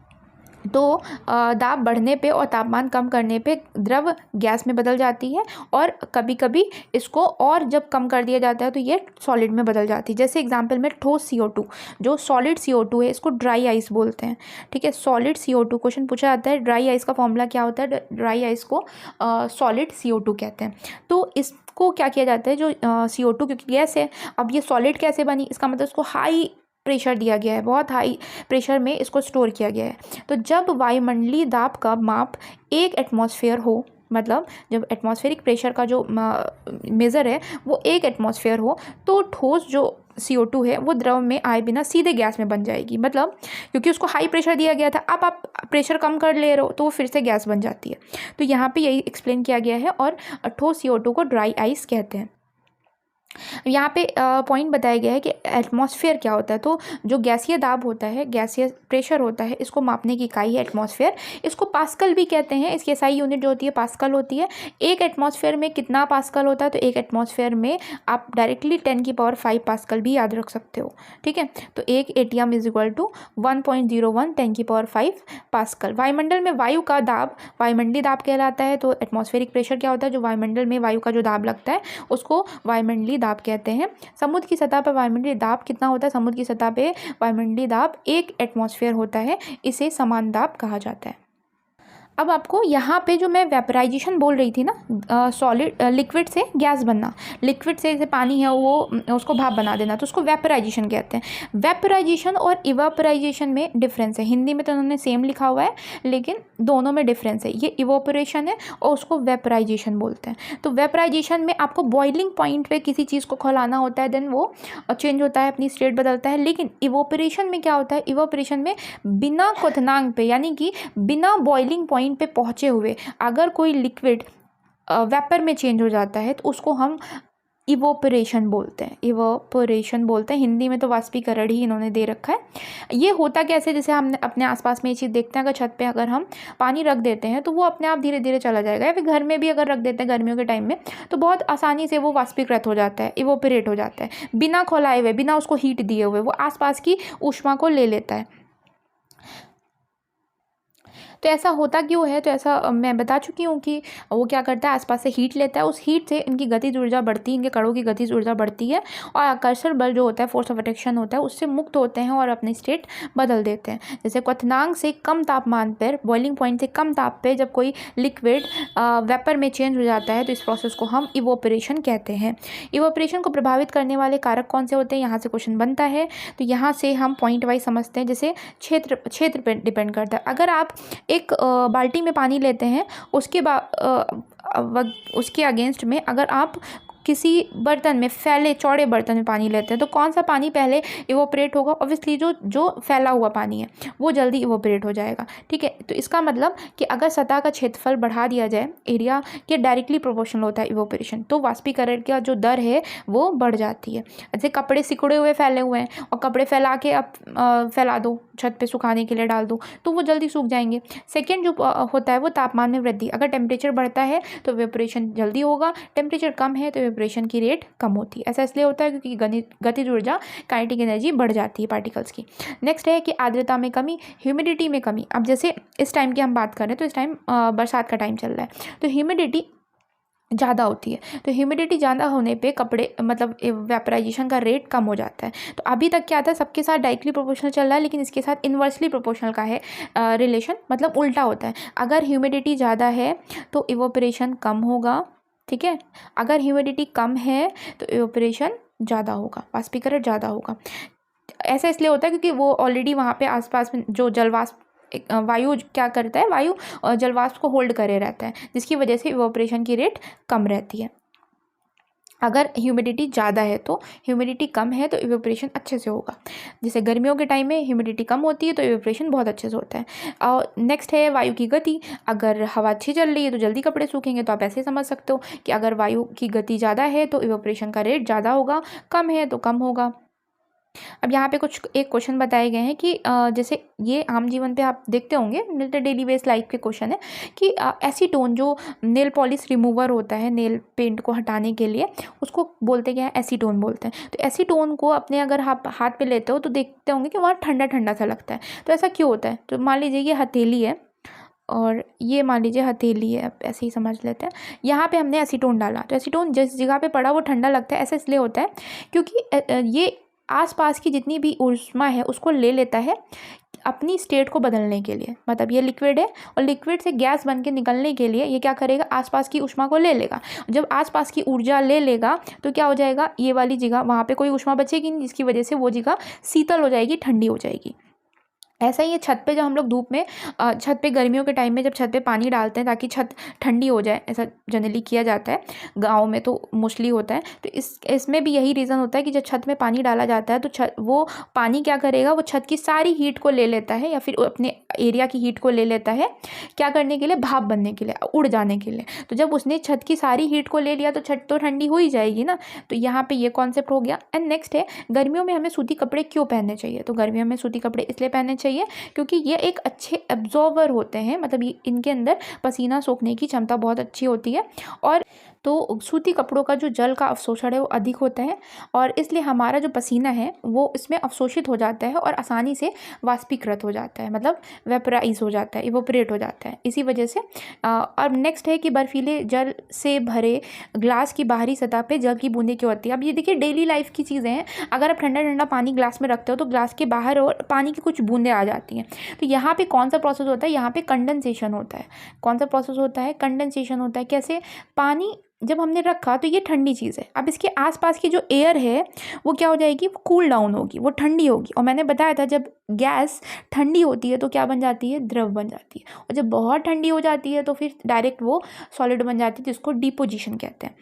तो दाब बढ़ने पे और तापमान कम करने पे द्रव गैस में बदल जाती है, और कभी कभी इसको और जब कम कर दिया जाता है तो ये सॉलिड में बदल जाती है। जैसे एग्जांपल में ठोस CO2, जो सॉलिड CO2 है, इसको ड्राई आइस बोलते हैं। ठीक है, सॉलिड CO2 क्वेश्चन पूछा जाता है, ड्राई आइस का फॉर्मूला क्या होता है, ड्राई आइस को सॉलिड CO2 कहते हैं। तो इसको क्या किया जाता है, जो CO2 क्योंकि गैस है, अब ये सॉलिड कैसे बनी, इसका मतलब इसको हाई प्रेशर दिया गया है, बहुत हाई प्रेशर में इसको स्टोर किया गया है। तो जब वायुमंडलीय दाब का माप 1 एटमॉस्फेयर हो, मतलब जब एटमॉस्फेरिक प्रेशर का जो मेज़र है वो 1 एटमॉस्फेयर हो, तो ठोस जो CO2 है वो द्रव में आए बिना सीधे गैस में बन जाएगी। मतलब क्योंकि उसको हाई प्रेशर दिया गया था, अब आप प्रेशर कम कर ले रहे हो तो वो फिर से गैस बन जाती है। तो यहाँ पे यही एक्सप्लेन किया गया है, और ठोस CO2 को ड्राई आइस कहते हैं। यहाँ पे पॉइंट बताया गया है कि एटमॉस्फेयर क्या होता है। तो जो गैसीय दाब होता है, गैसीय प्रेशर होता है, इसको मापने की इकाई है एटमॉस्फेयर। इसको पास्कल भी कहते हैं, इसकी SI यूनिट जो होती है पास्कल होती है। 1 एटमॉस्फेयर में कितना पास्कल होता है, तो 1 एटमॉस्फेयर में आप डायरेक्टली 10⁵ पास्कल भी याद रख सकते हो। ठीक है, तो 1 ATM = 1.01 10⁵ पास्कल। वायुमंडल में वायु का दाब वायुमंडलीय दाब कहलाता है। तो एटमॉस्फेरिक प्रेशर क्या होता है, जो वायुमंडल में वायु का जो दाब लगता है उसको वायुमंडलीय दाब कहते हैं। समुद्र की सतह पर वायुमंडलीय दाब कितना होता है, समुद्र की सतह पे वायुमंडलीय दाब 1 एटमॉस्फेयर होता है, इसे समान दाब कहा जाता है। अब आपको यहाँ पे जो मैं वेपराइजेशन बोल रही थी ना, सॉलिड लिक्विड से गैस बनना, लिक्विड से जैसे पानी है वो उसको भाप बना देना, तो उसको वेपराइजेशन कहते हैं। वेपराइजेशन और इवापोराइजेशन में डिफरेंस है। हिंदी में तो उन्होंने सेम लिखा हुआ है लेकिन दोनों में डिफरेंस है। ये इवापोरेशन है और उसको वेपराइजेशन बोलते हैं। तो वेपराइजेशन में आपको बॉइलिंग पॉइंट पे किसी चीज़ को खौलाना होता है, देन वो चेंज होता है, अपनी स्टेट बदलता है। लेकिन इवापोरेशन में क्या होता है, इवापोरेशन में बिना क्वथनांक पे, यानी कि बिना बॉइलिंग पॉइंट पे पहुंचे हुए अगर कोई लिक्विड वेपर में चेंज हो जाता है तो उसको हम इवोपरेशन बोलते हैं, इवोपरेशन बोलते हैं। हिंदी में तो वाष्पीकरण ही इन्होंने दे रखा है। ये होता कैसे, जैसे हमने अपने आसपास में ये चीज़ देखते हैं, अगर छत पे अगर हम पानी रख देते हैं तो वो अपने आप धीरे धीरे चला जाएगा, या फिर घर में भी अगर रख देते हैं गर्मियों के टाइम में तो बहुत आसानी से वो वाष्पीकृत हो जाता है, इवोपरेट हो जाता है, बिना खौलाए हुए, बिना उसको हीट दिए हुए वो आसपास की ऊष्मा को ले लेता है। तो ऐसा होता क्यों है? तो ऐसा मैं बता चुकी हूँ कि वो क्या करता है, आसपास से हीट लेता है, उस हीट से इनकी गतिज ऊर्जा बढ़ती है, इनके कणों की गतिज ऊर्जा बढ़ती है और आकर्षण बल जो होता है, फोर्स ऑफ अट्रैक्शन होता है, उससे मुक्त होते हैं और अपनी स्टेट बदल देते हैं। जैसे क्वथनांक से कम तापमान पर, बॉइलिंग पॉइंट से कम ताप पे जब कोई लिक्विड वेपर में चेंज हो जाता है तो इस प्रोसेस को हम इवोपरेशन कहते हैं। इवोपरेशन को प्रभावित करने वाले कारक कौन से होते हैं, यहाँ से क्वेश्चन बनता है। तो यहाँ से हम पॉइंट वाइज समझते हैं। जैसे क्षेत्र पे डिपेंड करता है। अगर आप एक बाल्टी में पानी लेते हैं, उसके अगेंस्ट में अगर आप किसी बर्तन में, फैले चौड़े बर्तन में पानी लेते हैं, तो कौन सा पानी पहले इवोपरेट होगा? ऑब्वियसली जो फैला हुआ पानी है वो जल्दी इवोपरेट हो जाएगा। ठीक है, तो इसका मतलब कि अगर सतह का क्षेत्रफल बढ़ा दिया जाए, एरिया के डायरेक्टली प्रोपोर्शनल होता है इवोपरेशन, तो वाष्पीकरण का जो दर है वो बढ़ जाती है। जैसे कपड़े सिकुड़े हुए फैले हुए हैं और कपड़े फैला के आप फैला दो, छत पे सुखाने के लिए डाल दो, तो वो जल्दी सूख जाएंगे। सेकेंड जो होता है वो तापमान में वृद्धि। अगर टेम्परेचर बढ़ता है तो इवेपोरेशन जल्दी होगा, टेम्परेचर कम है तो इवेपोरेशन की रेट कम होती है। ऐसा इसलिए होता है क्योंकि गतिज ऊर्जा, काइनेटिक एनर्जी बढ़ जाती है पार्टिकल्स की। नेक्स्ट है कि आर्द्रता में कमी, ह्यूमिडिटी में कमी। अब जैसे इस टाइम की हम बात करें तो इस टाइम बरसात का टाइम चल रहा है, तो ह्यूमिडिटी ज़्यादा होती है। तो ह्यूमिडिटी ज़्यादा होने पे कपड़े मतलब वेपराइजेशन का रेट कम हो जाता है। तो अभी तक क्या था, सबके साथ डायरेक्टली प्रोपोर्शनल चल रहा है, लेकिन इसके साथ इन्वर्सली प्रोपोर्शनल का है रिलेशन, मतलब उल्टा होता है। अगर ह्यूमिडिटी ज़्यादा है तो इवोपरेशन कम होगा। ठीक है, अगर ह्यूमिडिटी कम है तो इवोपरेशन ज़्यादा होगा, वाष्पीकरण ज़्यादा होगा। ऐसा इसलिए होता है क्योंकि वो ऑलरेडी वहाँ पे आसपास में जो जलवाष्प वायु क्या करता है, वायु जलवाष्प को होल्ड करे रहता है, जिसकी वजह से इवोपरेशन की रेट कम रहती है। अगर ह्यूमिडिटी ज़्यादा है तो, ह्यूमिडिटी कम है तो इवेपोरेशन अच्छे से होगा। जैसे गर्मियों के टाइम में ह्यूमिडिटी कम होती है तो इवेपोरेशन बहुत अच्छे से होता है। और नेक्स्ट है वायु की गति। अगर हवा अच्छी चल रही है तो जल्दी कपड़े सूखेंगे। तो आप ऐसे समझ सकते हो कि अगर वायु की गति ज़्यादा है तो इवेपोरेशन का रेट ज़्यादा होगा, कम है तो कम होगा। अब यहाँ पे कुछ एक क्वेश्चन बताए गए हैं कि जैसे ये आम जीवन पे आप देखते होंगे, मतलब डेली बेस लाइफ के क्वेश्चन है कि एसीटोन जो नेल पॉलिश रिमूवर होता है नेल पेंट को हटाने के लिए, उसको बोलते क्या है, एसीटोन बोलते हैं। तो एसीटोन को अपने अगर आप हाथ पे लेते हो तो देखते होंगे कि वहाँ ठंडा ठंडा सा लगता है। तो ऐसा क्यों होता है? तो मान लीजिए ये हथेली है और ये मान लीजिए हथेली है, अब ऐसे ही समझ लेते हैं। यहाँ पे हमने एसीटोन डाला तो एसीटोन जिस जगह पे पड़ा वो ठंडा लगता है। ऐसा इसलिए होता है क्योंकि ये आसपास की जितनी भी ऊष्मा है उसको ले लेता है अपनी स्टेट को बदलने के लिए। मतलब ये लिक्विड है और लिक्विड से गैस बन के निकलने के लिए ये क्या करेगा, आसपास की ऊष्मा को ले लेगा। जब आसपास की ऊर्जा ले लेगा तो क्या हो जाएगा, ये वाली जगह वहाँ पे कोई ऊष्मा बचेगी नहीं, जिसकी वजह से वो जगह शीतल हो जाएगी, ठंडी हो जाएगी। ऐसा ही है छत पे, जब हम लोग धूप में छत पे गर्मियों के टाइम में जब छत पे पानी डालते हैं ताकि छत ठंडी हो जाए, ऐसा जनरली किया जाता है, गाँव में तो मोस्टली होता है। तो इसमें भी यही रीज़न होता है कि जब छत में पानी डाला जाता है तो वो पानी क्या करेगा, वो छत की सारी हीट को ले लेता है या फिर अपने एरिया की हीट को ले लेता है, क्या करने के लिए, भाप बनने के लिए, उड़ जाने के लिए। तो जब उसने छत की सारी हीट को ले लिया तो छत तो ठंडी हो ही जाएगी ना। तो यहाँ पे ये कॉन्सेप्ट हो गया। एंड नेक्स्ट है गर्मियों में हमें सूती कपड़े क्यों पहनने चाहिए। तो गर्मियों में सूती कपड़े इसलिए पहनने चाहिए क्योंकि ये एक अच्छे एब्जॉर्बर होते हैं, मतलब ये इनके अंदर पसीना सोखने की क्षमता बहुत अच्छी होती है। और तो सूती कपड़ों का जो जल का अवशोषण है वो अधिक होता है और इसलिए हमारा जो पसीना है वो इसमें अवशोषित हो जाता है और आसानी से वाष्पीकृत हो जाता है, मतलब वेपराइज हो जाता है, इवोपरेट हो जाता है इसी वजह से। और नेक्स्ट है कि बर्फीले जल से भरे ग्लास की बाहरी सतह पे जल की बूंदें क्यों होती है। अब ये देखिए डेली लाइफ की चीज़ें हैं। अगर आप ठंडा ठंडा पानी ग्लास में रखते हो तो ग्लास के बाहर और पानी की कुछ बूंदें आ जाती हैं। तो यहाँ पे कौन सा प्रोसेस होता है, यहाँ पे कंडेंसेशन होता है। कौन सा प्रोसेस होता है, कंडेंसेशन होता है। कैसे, पानी जब हमने रखा तो ये ठंडी चीज़ है, अब इसके आसपास की जो एयर है वो क्या हो जाएगी, वो कूल डाउन होगी, वो ठंडी होगी। और मैंने बताया था जब गैस ठंडी होती है तो क्या बन जाती है, द्रव बन जाती है। और जब बहुत ठंडी हो जाती है तो फिर डायरेक्ट वो सॉलिड बन जाती है, जिसको डिपोजिशन कहते हैं।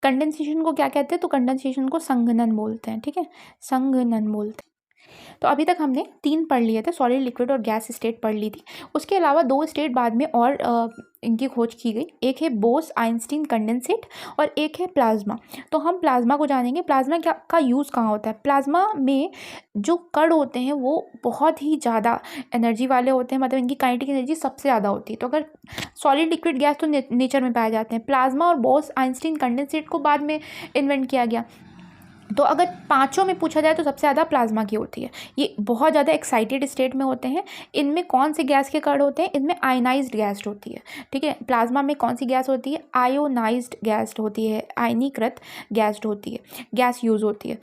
कंडेंसेशन को क्या कहते हैं, तो कंडेंसेशन को संघनन बोलते हैं। ठीक है, संघनन बोलते हैं। तो अभी तक हमने 3 पढ़ लिए थे, सॉलिड, लिक्विड और गैस स्टेट पढ़ ली थी। उसके अलावा 2 स्टेट बाद में और इनकी खोज की गई। एक है बोस आइंस्टीन कंडेंसेट और एक है प्लाज्मा। तो हम प्लाज्मा को जानेंगे। प्लाज्मा क्या का यूज़ कहाँ होता है। प्लाज्मा में जो कण होते हैं वो बहुत ही ज़्यादा एनर्जी वाले होते हैं, मतलब इनकी काइनेटिक एनर्जी सबसे ज़्यादा होती है। तो अगर सॉलिड, लिक्विड, गैस तो नेचर में पाए जाते हैं, प्लाज्मा और बोस आइंस्टीन कंडेंसेट को बाद में इन्वेंट किया गया। तो अगर पांचों में पूछा जाए तो सबसे ज़्यादा प्लाज्मा की होती है। ये बहुत ज़्यादा एक्साइटेड स्टेट में होते हैं। इनमें कौन से गैस के कण होते हैं? इनमें आयनाइज्ड गैस होती है, ठीक है। प्लाज्मा में कौन सी गैस होती है? आयोनाइज्ड गैस होती है, आयनीकृत गैस होती है, गैस यूज़ होती है।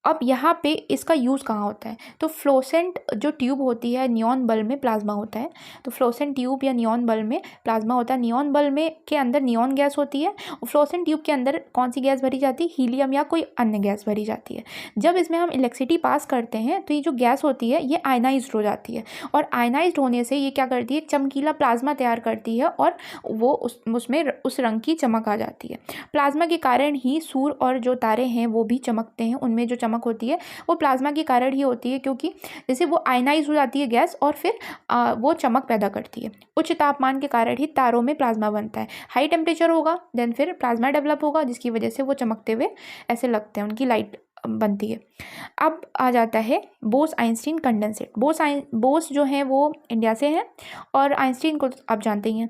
अब यहाँ पे इसका यूज़ कहाँ होता है? तो फ्लोसेंट जो ट्यूब होती है, नियॉन बल्ब में प्लाज्मा होता है। तो फ्लोसेंट ट्यूब या नियॉन बल्ब में प्लाज्मा होता है। नियॉन बल्ब में के अंदर नियॉन गैस होती है और फ्लोसेंट ट्यूब के अंदर कौन सी गैस भरी जाती है? हीलियम या कोई अन्य गैस भरी जाती है। जब इसमें हम इलेक्ट्रिसिटी पास करते हैं तो ये जो गैस होती है ये आयनाइज्ड हो जाती है, और आयनाइज्ड होने से ये क्या करती है? चमकीला प्लाज्मा तैयार करती है और वो उसमें उस रंग की चमक आ जाती है। प्लाज्मा के कारण ही सूर्य और जो तारे हैं वो भी चमकते हैं। उनमें जो चमक होती है वो प्लाज्मा के कारण ही होती है, क्योंकि जैसे वो आयनाइज हो जाती है गैस और फिर वो चमक पैदा करती है। उच्च तापमान के कारण ही तारों में प्लाज्मा बनता है। हाई टेम्परेचर होगा देन फिर प्लाज्मा डेवलप होगा, जिसकी वजह से वो चमकते हुए ऐसे लगते हैं, उनकी लाइट बनती है। अब आ जाता है बोस आइंस्टीन कंडेंसेट। बोस जो है वो इंडिया से हैं और आइंस्टीन को आप जानते ही हैं।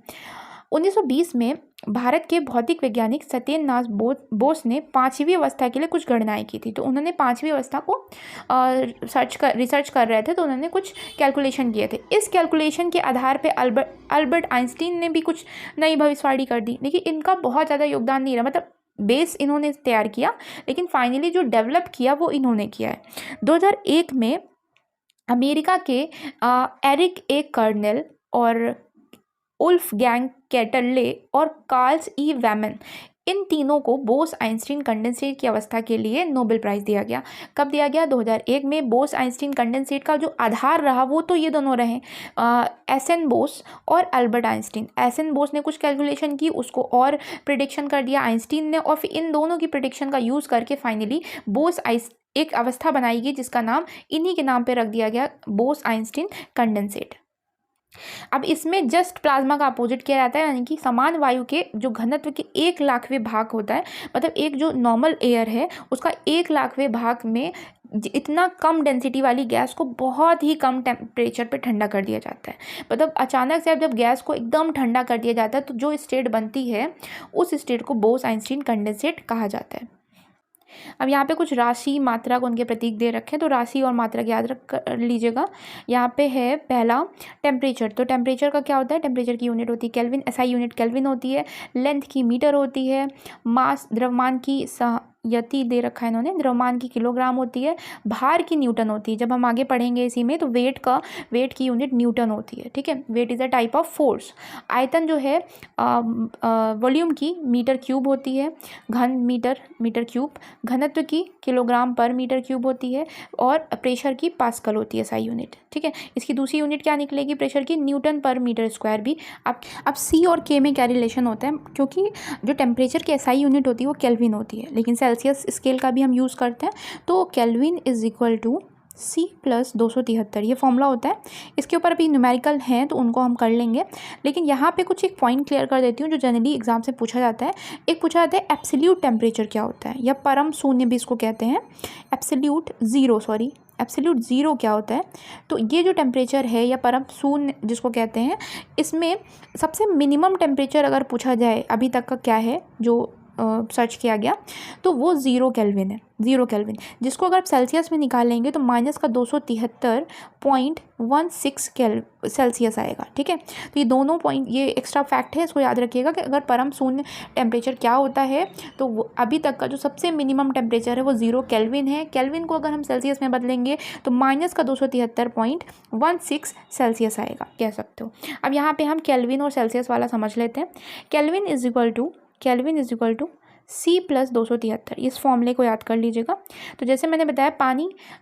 1920 में भारत के भौतिक वैज्ञानिक सत्येंद्रनाथ बोस ने पांचवी अवस्था के लिए कुछ गणनाएं की थी। तो उन्होंने पांचवी अवस्था को रिसर्च कर रहे थे, तो उन्होंने कुछ कैलकुलेशन किए थे। इस कैलकुलेशन के आधार पे अल्बर्ट आइंस्टीन ने भी कुछ नई भविष्यवाणी कर दी, लेकिन इनका बहुत ज़्यादा योगदान नहीं रहा। मतलब बेस इन्होंने तैयार किया, लेकिन फाइनली जो डेवलप किया वो इन्होंने किया है। 2001 में अमेरिका के एरिक ए कर्नेल और उल्फ गैंग कैटरले और कार्ल्स ई वैमन, इन तीनों को बोस आइंस्टीन कंडेंसेट की अवस्था के लिए नोबेल प्राइज़ दिया गया। कब दिया गया? 2001 में। बोस आइंस्टीन कंडेंसेट का जो आधार रहा वो तो ये दोनों रहे, एस.एन. बोस और अल्बर्ट आइंस्टीन। एस.एन. बोस ने कुछ कैलकुलेशन की, उसको और प्रिडिक्शन कर दिया आइंस्टीन ने, और फिर इन दोनों की प्रिडिक्शन का यूज़ करके फाइनली एक अवस्था बनाई गई जिसका नाम इन्हीं के नाम पर रख दिया गया, बोस आइंस्टीन कंडेंसेट। अब इसमें जस्ट प्लाज्मा का अपोजिट किया जाता है, यानी कि समान वायु के जो घनत्व के 1,00,000वें भाग होता है, मतलब एक जो नॉर्मल एयर है उसका 1,00,000वें भाग में इतना कम डेंसिटी वाली गैस को बहुत ही कम टेम्परेचर पे ठंडा कर दिया जाता है। मतलब अचानक से जब गैस को एकदम ठंडा कर दिया जाता है तो जो स्टेट बनती है उस स्टेट को बोस आइंस्टीन कंडेंसेट कहा जाता है। अब यहाँ पे कुछ राशि मात्रा को उनके प्रतीक दे रखे हैं, तो राशि और मात्रा याद रख लीजिएगा। यहाँ पे है पहला टेम्परेचर। तो टेम्परेचर का क्या होता है? टेम्परेचर की यूनिट होती है केल्विन, एसआई यूनिट केल्विन होती है। लेंथ की मीटर होती है। मास द्रव्यमान की यति दे रखा है इन्होंने, द्रव्यमान की किलोग्राम होती है। भार की न्यूटन होती है। जब हम आगे पढ़ेंगे इसी में तो वेट की यूनिट न्यूटन होती है, ठीक है। Weight is a type of force. आयतन जो है वॉल्यूम की मीटर क्यूब होती है। घन मीटर क्यूब। घनत्व की किलोग्राम पर मीटर क्यूब होती है। और प्रेशर की पास्कल होती है एसआई यूनिट, ठीक है। इसकी दूसरी यूनिट क्या निकलेगी प्रेशर की? न्यूटन पर मीटर स्क्वायर भी। अब सी और के में क्या रिलेशन होता है? क्योंकि जो टेम्परेचर की एसआई यूनिट होती है वो केल्विन होती है, लेकिन सेल्सियस स्केल का भी हम यूज़ करते हैं। तो Kelvin is equal to C + 273, ये फॉर्मूला होता है। इसके ऊपर अभी न्यूमेरिकल हैं तो उनको हम कर लेंगे, लेकिन यहाँ पे कुछ एक पॉइंट क्लियर कर देती हूँ जो जनरली एग्जाम से पूछा जाता है। एक पूछा जाता है एब्सोल्यूट टेम्परेचर क्या होता है, या परम शून्य भी इसको कहते हैं। एब्सोल्यूट ज़ीरो क्या होता है? तो ये जो टेम्परेचर है या परम शून्य जिसको कहते हैं, इसमें सबसे मिनिमम टेम्परेचर अगर पूछा जाए अभी तक का क्या है जो सर्च किया गया, तो वो 0 केल्विन है। 0 केल्विन, जिसको अगर आप सेल्सियस में निकालेंगे तो -273.16 सेल्सियस आएगा, ठीक है। तो ये दोनों पॉइंट, ये एक्स्ट्रा फैक्ट है, इसको याद रखिएगा कि अगर परम शून्य टेम्परेचर क्या होता है तो वो अभी तक का जो सबसे मिनिमम टेम्परेचर है वो 0 केल्विन है। केल्विन को अगर हम सेल्सियस में बदलेंगे तो -273.16 सेल्सियस आएगा, कह सकते हो। अब यहाँ पे हम केल्विन और सेल्सियस वाला समझ लेते हैं। Kelvin is equal to C + 273, इस फॉर्मूले को याद कर लीजिएगा। तो जैसे मैंने बताया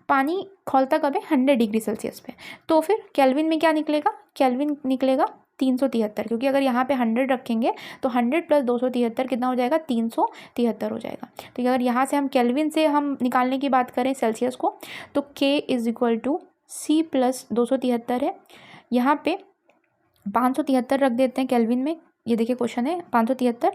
पानी खौलता कब है? 100 डिग्री सेल्सियस पे। तो फिर केल्विन में क्या निकलेगा? केल्विन निकलेगा 373, क्योंकि अगर यहाँ पे 100 रखेंगे तो 100 + 273 कितना हो जाएगा? 373 हो जाएगा। तो अगर यहाँ से हम केल्विन से हम निकालने की बात करें सेल्सियस को, तो K is equal to C + 273 है। यहाँ पे 573 रख देते हैं केल्विन में। ये देखिए क्वेश्चन है, 573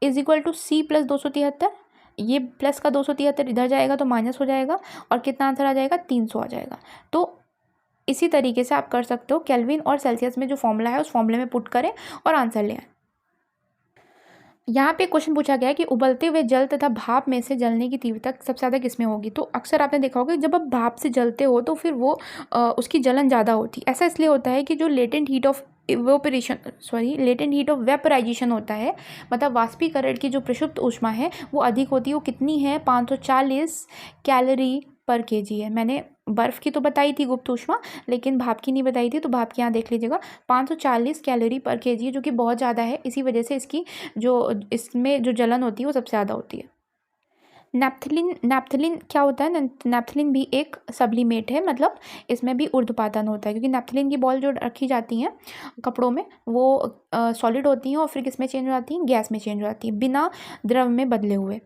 इज इक्वल टू C + 273। ये प्लस का 273 इधर जाएगा तो माइनस हो जाएगा, और कितना आंसर आ जाएगा? 300 आ जाएगा। तो इसी तरीके से आप कर सकते हो। केल्विन और सेल्सियस में जो फॉर्मूला है उस फॉर्मूले में पुट करें और आंसर ले आए। यहाँ पे क्वेश्चन पूछा गया है कि उबलते हुए जल तथा भाप में से जलने की तीव्रता सबसे ज़्यादा किसमें होगी। तो अक्सर आपने देखा होगा जब आप भाप से जलते हो तो फिर वो उसकी जलन ज़्यादा होती है। ऐसा इसलिए होता है कि जो लेटेंट हीट ऑफ वेपराइजेशन होता है, मतलब वाष्पीकरण की जो प्रक्षुब्ध ऊष्मा है वो अधिक होती है। वो कितनी है, 540 कैलोरी पर केजी है। मैंने बर्फ़ की तो बताई थी गुप्त ऊष्मा, लेकिन भाप की नहीं बताई थी, तो भाप की यहाँ देख लीजिएगा 540 कैलोरी पर केजी है, जो कि बहुत ज़्यादा है। इसी वजह से इसमें जो जलन होती है वो सबसे ज़्यादा होती है। नैप्थलीन क्या होता है? नैप्थलीन भी एक सब्लिमेट है, मतलब इसमें भी ऊर्ध्वपातन होता है, क्योंकि नैप्थलीन की बॉल जो रखी जाती हैं कपड़ों में वो सॉलिड होती हैं और फिर किस में चेंज हो जाती हैं, गैस में चेंज हो जाती हैं, बिना द्रव में बदले हुए।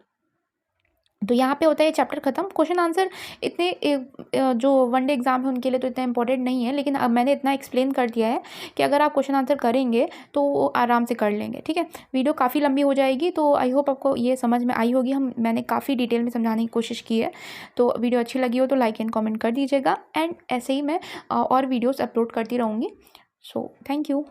तो यहाँ पे होता है ये चैप्टर खत्म। क्वेश्चन आंसर इतने जो वनडे एग्जाम है उनके लिए तो इतना इंपॉर्टेंट नहीं है, लेकिन अब मैंने इतना एक्सप्लेन कर दिया है कि अगर आप क्वेश्चन आंसर करेंगे तो वो आराम से कर लेंगे। ठीक है, वीडियो काफ़ी लंबी हो जाएगी, तो आई होप आपको ये समझ में आई होगी। मैंने काफ़ी डिटेल में समझाने की कोशिश की है। तो वीडियो अच्छी लगी हो तो लाइक एंड कॉमेंट कर दीजिएगा, एंड ऐसे ही मैं और वीडियोज़ अपलोड करती रहूँगी। So thank you.